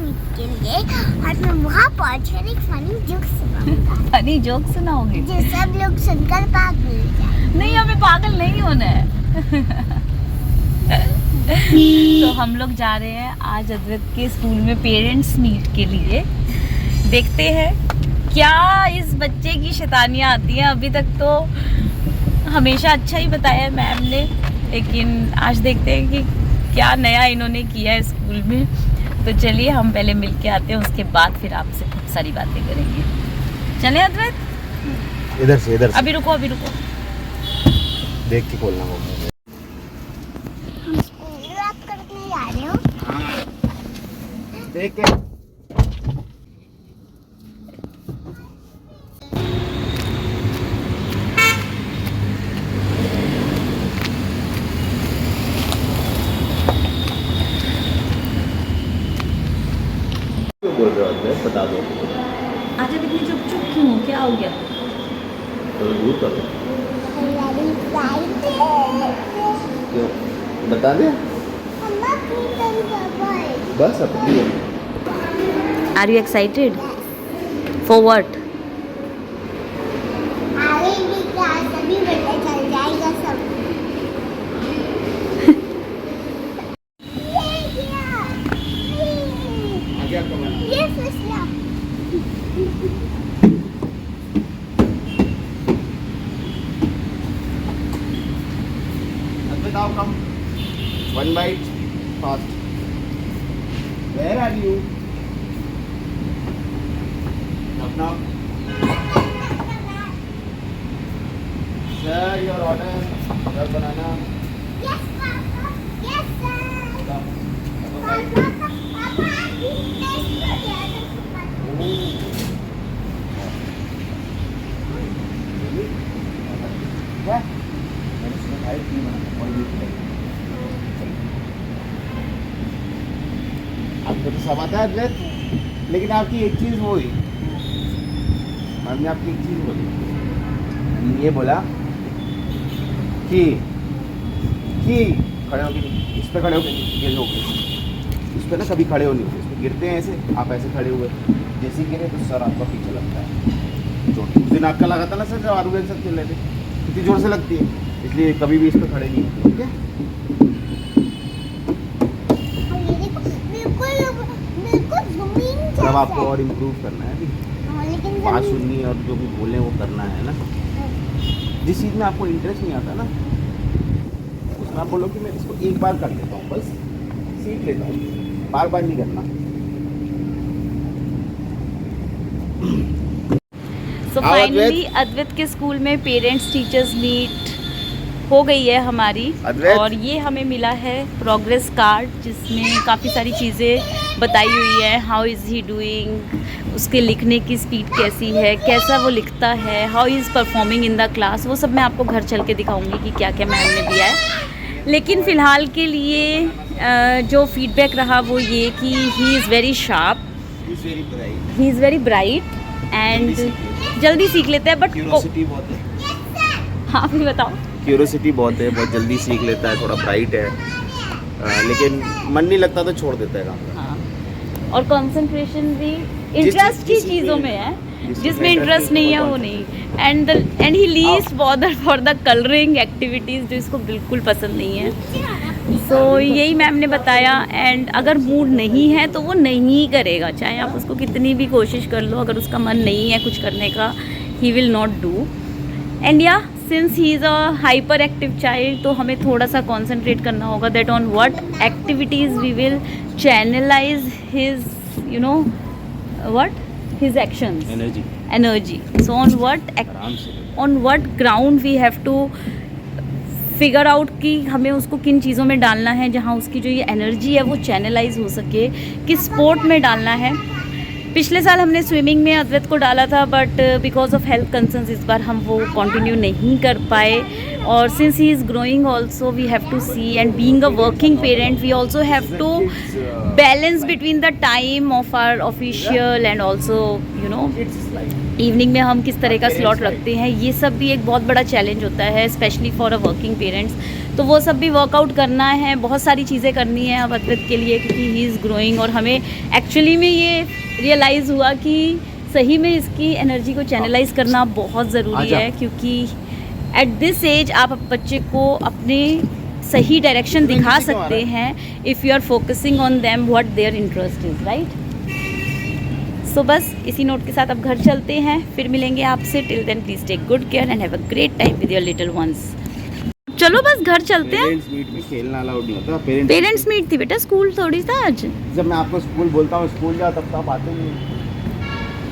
Meet के लिए और मैं वहाँ पहुँचकर एक फनी जोक सुनाऊंगा। फनी जोक सुनाओगे? जो सब लोग सुनकर पागल हो जाएंगे। नहीं, हमें पागल नहीं होना है। तो हम लोग जा रहे हैं आज अद्वैत के स्कूल में पेरेंट्स मीट के लिए। देखते हैं क्या इस बच्चे की शैतानियाँ आती हैं। अभी तक तो हमेशा अच्छा ही बताया है मैम ने, लेकिन आज देखते हैं कि क्या नया इन्होंने किया है स्कूल में। तो चलिए हम पहले मिल के आते हैं, उसके बाद फिर आपसे खूब सारी बातें करेंगे। चले अद्वैत? इधर से अभी रुको देख के खोलना होगा। हम स्कूल बात करने जा रहे हो। देख के बोल रहे हो अद्वैत, बता दो। आज इतनी चुप क्यों हो? क्या हो गया? तो दूर कर दो। क्यों बता दे। बस अपनी are you excited for what? आगे भी क्लास अभी पता चल जाएगा सब। ये फसला। अद्वैत आओ, कम। One bite, fast. Where are you? Knock knock. Sir, your order. Your banana. Yes, Papa. Yes, sir. Come. Papa, Papa, क्या? मैंने सुना था कि और ये आपको तो सब आता है अद्वैत, लेकिन आपकी एक चीज़ वो हुई। हमने आपकी एक चीज़ बोली, ये बोला कि खड़े होके नहीं, इस पे खड़े होके नहीं, गिर लोगे इस पे ना, कभी खड़े हो नहीं होते, इस पे गिरते हैं ऐसे, आप ऐसे खड़े हुए, जैसे गिरे तो सर आपका पीछे लगता है। चोट उस दिन आपका लगा था ना सर, जब आरू के साथ खेल रहे थे, कितनी जोर से लगती है, इसलिए कभी भी इस पे खड़े नहीं होते। ठीक है? अब आपको और इम्प्रूव करना है अभी, बात सुननी है और जो भी बोले वो करना है ना। जिस चीज़ में आपको इंटरेस्ट नहीं आता ना, उसमें आप बोलो कि मैं इसको एक बार कर लेता हूँ, बस सीख लेता हूँ, बार बार नहीं करना। सो फाइनली अद्वैत के स्कूल में पेरेंट्स टीचर्स मीट हो गई है हमारी, और ये हमें मिला है प्रोग्रेस कार्ड, जिसमें काफ़ी सारी चीज़ें बताई हुई है। हाउ इज़ ही डूइंग, उसके लिखने की स्पीड कैसी है, कैसा वो लिखता है, how is performing in the class. वो सब मैं आपको घर चल के दिखाऊंगी कि क्या क्या मैम ने दिया है। लेकिन फ़िलहाल के लिए जो फीडबैक रहा वो ये कि he is very sharp, he is very bright and जल्दी सीख लेता है। बट क्यूरोसिटी बहुत है। हाँ फिर बताओ। क्यूरोसिटी बहुत है, बहुत जल्दी सीख लेता है, थोड़ा ब्राइट है, लेकिन मन नहीं लगता तो छोड़ देता है काम। हाँ, और कंसंट्रेशन भी इंटरेस्ट की चीज़ों में है, जिसमें इंटरेस्ट नहीं है वो नहीं। And he least bother for the colouring activities, जो इसको बिल्कुल पसंद नहीं है। सो यही मैम ने बताया। एंड अगर मूड नहीं है तो वो नहीं करेगा, चाहे आप उसको कितनी भी कोशिश कर लो, अगर उसका मन नहीं है कुछ करने का, he will not do. And yeah since he is a hyperactive child, तो हमें थोड़ा सा कॉन्सेंट्रेट करना होगा that on what activities we will channelize his, you know what his actions, energy. So on what ground we have to figure out कि हमें उसको किन चीज़ों में डालना है, जहाँ उसकी जो ये एनर्जी है वो चैनलाइज हो सके, किस स्पोर्ट में डालना है। पिछले साल हमने स्विमिंग में अद्वैत को डाला था, but because of health concerns इस बार हम वो कंटिन्यू नहीं कर पाए। और since he is growing also we have to see, and being a working parent we also have to balance between the time of our official and also you know evening में हम किस तरह का slot रखते हैं। ये सब भी एक बहुत बड़ा चैलेंज होता है, specially for a working parents. तो वो सब भी वर्कआउट करना है, बहुत सारी चीज़ें करनी है अब अद्वैत के लिए, क्योंकि ही इज़ ग्रोइंग। और हमें एक्चुअली में ये रियलाइज़ हुआ कि सही में इसकी एनर्जी को चैनलाइज करना बहुत ज़रूरी है, क्योंकि एट दिस एज आप बच्चे को अपने सही डायरेक्शन दिखा सकते हैं if you are focusing on them what their interest is, right. So बस इसी नोट के साथ अब घर चलते हैं, फिर मिलेंगे आपसे। Till then please take good care and have a great time with your little ones. चलो बस घर चलते हैं। पेरेंट्स मीट में खेलना अलाउड नहीं होता। पेरेंट्स मीट थी बेटा, स्कूल थोड़ी था आज। जब मैं आपको स्कूल बोलता हूँ स्कूल जाओ, तब तो आप आते नहीं।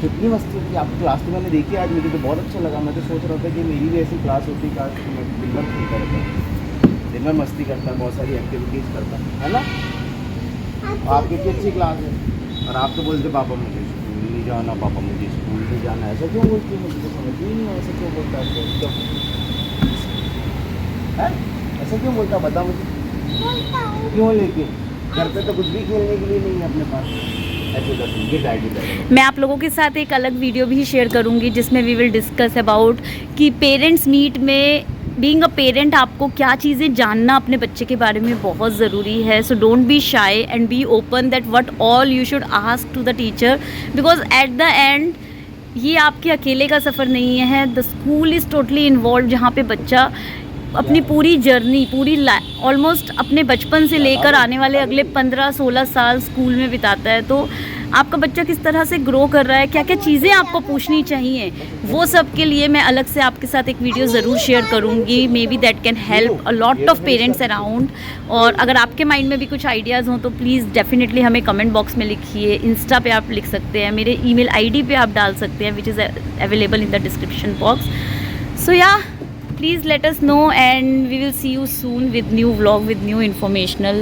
कितनी मस्ती होती है आपकी क्लास में, मैंने देखी आज, मुझे तो बहुत अच्छा लगा। मैं तो सोच रहा था कि मेरी भी ऐसी क्लास होती, काश मैं दिन भर खेलता रहता, दिन भर मस्ती करता, बहुत सारी एक्टिविटीज़ करता, है ना। आपकी इतनी अच्छी क्लास है और आप तो बोलते पापा मुझे स्कूल नहीं जाना, पापा मुझे स्कूल नहीं जाना। ऐसा क्यों बोलती है, मुझे तो समझ ही नहीं है ऐसा क्यों बोलता है। क्यों है ऐसा क्यों बोलता, बता मुझे क्यों। लेके घर पे तो कुछ भी खेलने के लिए नहीं है अपने पास। मैं आप लोगों के साथ एक अलग वीडियो भी शेयर करूंगी जिसमें वी विल डिस्कस अबाउट कि पेरेंट्स मीट में बीइंग अ पेरेंट आपको क्या चीज़ें जानना अपने बच्चे के बारे में बहुत ज़रूरी है। So don't be shy and be open that what all you should ask to the teacher, because at the end ये आपके अकेले का सफ़र नहीं है। The school is totally involve, जहाँ पे बच्चा अपनी पूरी जर्नी, पूरी ऑलमोस्ट अपने बचपन से लेकर आने वाले अगले 15-16 साल स्कूल में बिताता है। तो आपका बच्चा किस तरह से ग्रो कर रहा है, क्या क्या चीज़ें आपको पूछनी चाहिए, वो सब के लिए मैं अलग से आपके साथ एक वीडियो ज़रूर शेयर करूँगी। May be that can help a lot of parents around. और अगर आपके माइंड में भी कुछ आइडियाज़ हों तो प्लीज़ डेफिनेटली हमें कमेंट बॉक्स में लिखिए, इंस्टा पे आप लिख सकते हैं, मेरे ईमेल आईडी पे आप डाल सकते हैं, which is available in the description box. So yeah please let us know and we will see you soon with new vlog with new informational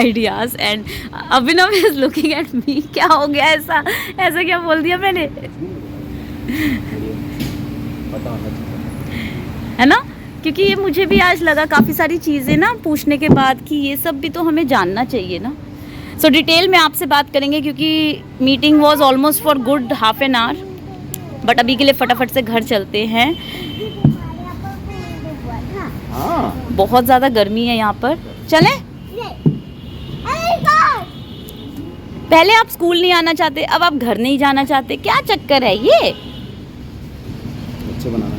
ideas। and Abhinav is looking at me, क्या हो गया, ऐसा ऐसा क्या बोल दिया मैंने, है ना। क्योंकि ये मुझे भी आज लगा काफ़ी सारी चीज़ें ना पूछने के बाद कि ये सब भी तो हमें जानना चाहिए ना। सो डिटेल में आपसे बात करेंगे क्योंकि meeting was almost for good half an hour, but अभी के लिए फटाफट से घर चलते हैं। बहुत ज़्यादा गर्मी है यहाँ पर, चलें? पहले आप स्कूल नहीं आना चाहते, अब आप घर नहीं जाना चाहते, क्या चक्कर है ये? अच्छा बनाना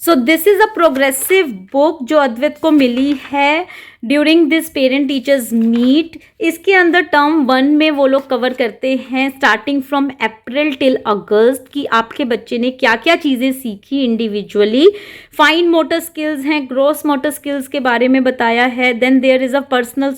so this is a progressive book जो अद्वैत को मिली है during this parent teachers meet. इसके अंदर टर्म 1 में वो लोग कवर करते हैं starting from April till August कि आपके बच्चे ने क्या क्या चीज़ें सीखी इंडिविजुअली। फाइन मोटर स्किल्स हैं, ग्रॉस मोटर स्किल्स के बारे में बताया है। Then there is a personal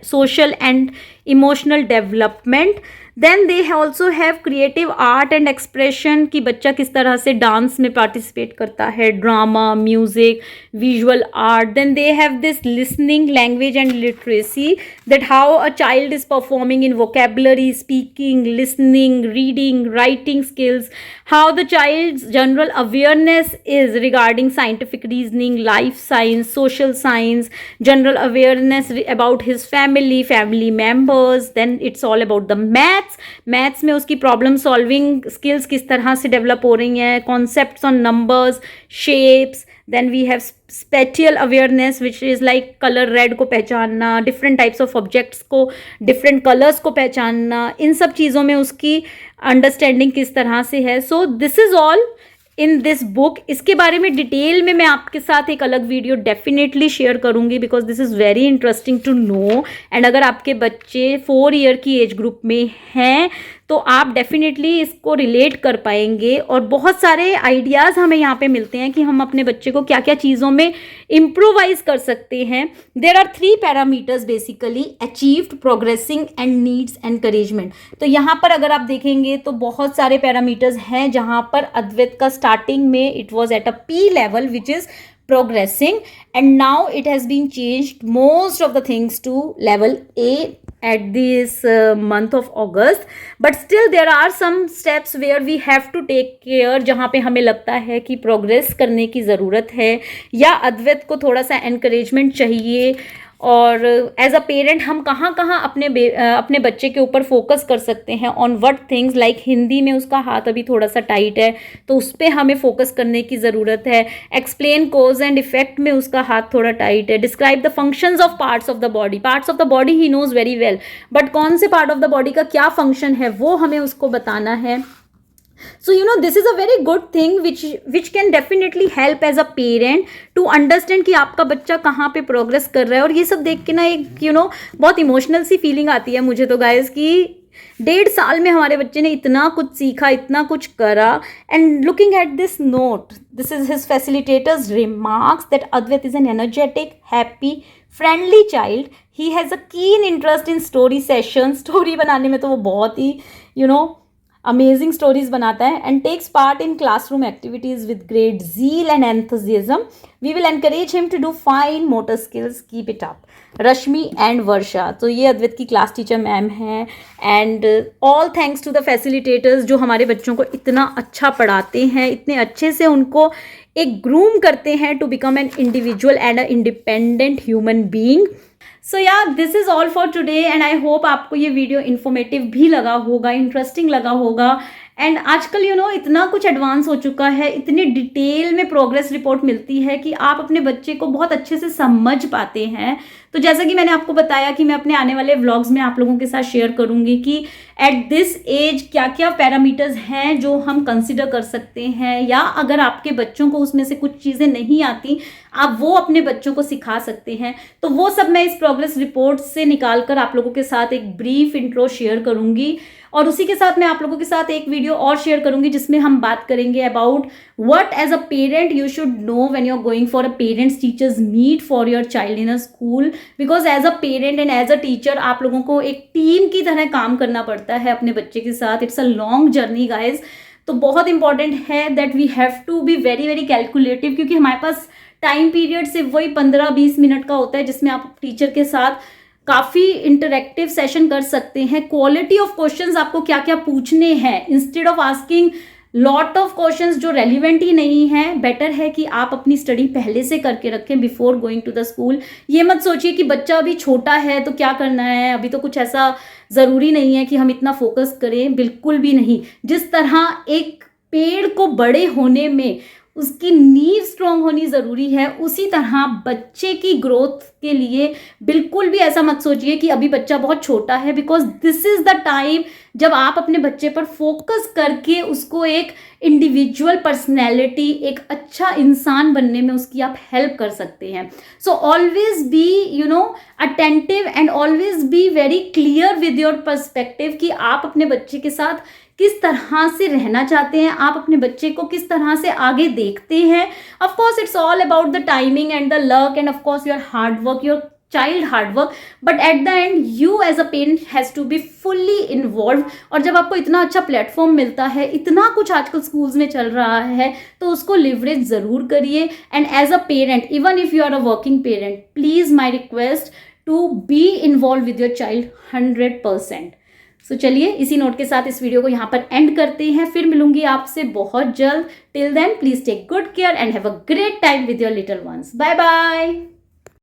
social and emotional development. Then they also have creative art and expression कि बच्चा किस तरह से डांस में पार्टिसिपेट करता है, drama, music, visual art. Then they have this listening, language and literacy, that how a child is performing in vocabulary, speaking, listening, reading, writing skills, how the child's general awareness is regarding scientific reasoning, life science, social science, general awareness about his family members. Then it's all about the maths में उसकी problem solving skills किस तरह से develop हो रही हैं, concepts on numbers, shapes. Then we have spatial awareness which is like colour red को पहचानना, डिफरेंट टाइप्स ऑफ ऑब्जेक्ट्स को, डिफरेंट कलर्स को पहचानना, इन सब चीज़ों में उसकी अंडरस्टैंडिंग किस तरह से है। सो this is all in this book. इसके बारे में डिटेल में मैं आपके साथ एक अलग वीडियो डेफिनेटली शेयर करूंगी because this is very interesting to know. And अगर आपके बच्चे 4 ईयर की एज ग्रुप में हैं तो आप डेफिनेटली इसको रिलेट कर पाएंगे और बहुत सारे आइडियाज़ हमें यहाँ पे मिलते हैं कि हम अपने बच्चे को क्या क्या चीज़ों में इम्प्रोवाइज कर सकते हैं। There are 3 parameters basically, achieved, progressing and needs encouragement. तो यहाँ पर अगर आप देखेंगे तो बहुत सारे पैरामीटर्स हैं जहाँ पर अद्वैत का स्टार्टिंग में it was at a P level which is progressing and now it has been changed most of the things to level A at this month of August, but still there are some steps where we have to take care जहाँ पे हमें लगता है कि progress करने की ज़रूरत है या अद्वैत को थोड़ा सा encouragement चाहिए और एज अ पेरेंट हम कहाँ कहाँ अपने बच्चे के ऊपर फोकस कर सकते हैं, on what things, like Hindi में उसका हाथ अभी थोड़ा सा टाइट है तो उस पर हमें फोकस करने की ज़रूरत है। एक्सप्लेन कोज एंड इफेक्ट में उसका हाथ थोड़ा टाइट है। Describe the functions of parts of the body he knows very well, but कौन से पार्ट ऑफ द बॉडी का क्या फंक्शन है वो हमें उसको बताना है। So this is a very good thing which can definitely help as a parent to understand कि आपका बच्चा कहाँ पे प्रोग्रेस कर रहा है। और ये सब देख के ना एक बहुत इमोशनल सी फीलिंग आती है मुझे तो गाइज कि 1.5 साल में हमारे बच्चे ने इतना कुछ सीखा, इतना कुछ करा। And looking at this note, this is his facilitators remarks that Advait is an energetic, happy, friendly child. He has a keen interest in story session. Story बनाने में तो वो बहुत ही अमेजिंग स्टोरीज बनाता है। And takes part in classroom activities with great zeal and enthusiasm. We will encourage him to do fine motor skills. Keep it up. Rashmi and Varsha, तो ये अद्वैत की क्लास टीचर मैम हैं। And all thanks to the facilitators जो हमारे बच्चों को इतना अच्छा पढ़ाते हैं, इतने अच्छे से उनको एक ग्रूम करते हैं to become an individual and a independent human being. So yeah this is all for today and I hope आपको ये वीडियो इन्फॉर्मेटिव भी लगा होगा, इंटरेस्टिंग लगा होगा। एंड आजकल इतना कुछ एडवांस हो चुका है, इतनी डिटेल में प्रोग्रेस रिपोर्ट मिलती है कि आप अपने बच्चे को बहुत अच्छे से समझ पाते हैं। तो जैसा कि मैंने आपको बताया कि मैं अपने आने वाले व्लॉग्स में आप लोगों के साथ शेयर करूंगी कि एट दिस एज क्या क्या पैरामीटर्स हैं जो हम कंसिडर कर सकते हैं, या अगर आपके बच्चों को उसमें से कुछ चीज़ें नहीं आती आप वो अपने बच्चों को सिखा सकते हैं। तो वो सब मैं इस प्रोग्रेस रिपोर्ट से निकाल कर आप लोगों के साथ एक ब्रीफ इंट्रो शेयर करूंगी। और उसी के साथ मैं आप लोगों के साथ एक वीडियो और शेयर करूंगी जिसमें हम बात करेंगे about what as a parent you should know when you are going for a parents teachers meet for your child in a school. Because as a parent and as a teacher आप लोगों को एक team की तरह काम करना पड़ता है अपने बच्चे के साथ। It's a long journey guys. तो बहुत इंपॉर्टेंट है that we have to be very very calculative, क्योंकि हमारे पास टाइम पीरियड सिर्फ वही 15-20 मिनट का होता है जिसमें आप टीचर के साथ काफ़ी इंटरेक्टिव सेशन कर सकते हैं। क्वालिटी ऑफ क्वेश्चंस आपको क्या क्या पूछने हैं, instead of asking lot of questions जो रेलिवेंट ही नहीं है, बेटर है कि आप अपनी स्टडी पहले से करके रखें before going to the school. ये मत सोचिए कि बच्चा अभी छोटा है तो क्या करना है, अभी तो कुछ ऐसा ज़रूरी नहीं है कि हम इतना फोकस करें, बिल्कुल भी नहीं। जिस तरह एक पेड़ को बड़े होने में उसकी नींव स्ट्रॉन्ग होनी ज़रूरी है, उसी तरह बच्चे की ग्रोथ के लिए बिल्कुल भी ऐसा मत सोचिए कि अभी बच्चा बहुत छोटा है, because this is the time जब आप अपने बच्चे पर फोकस करके उसको एक इंडिविजुअल पर्सनैलिटी, एक अच्छा इंसान बनने में उसकी आप हेल्प कर सकते हैं। So always be attentive and always be very clear with your perspective कि आप अपने बच्चे के साथ किस तरह से रहना चाहते हैं, आप अपने बच्चे को किस तरह से आगे देखते हैं। Of course it's all about the timing and the luck and of course your hard work, your child hard work, but at the end you as a parent has to be fully involve. और जब आपको इतना अच्छा platform मिलता है, इतना कुछ आजकल स्कूल्स में चल रहा है, तो उसको लिवरेज ज़रूर करिए। And as a parent, even if you are a working parent, please my request to be involve with your child 100%। So चलिए इसी नोट के साथ इस वीडियो को यहाँ पर एंड करते हैं। फिर मिलूंगी आपसे बहुत जल्द। Till then please take good care and have a great time with your little ones. Bye bye.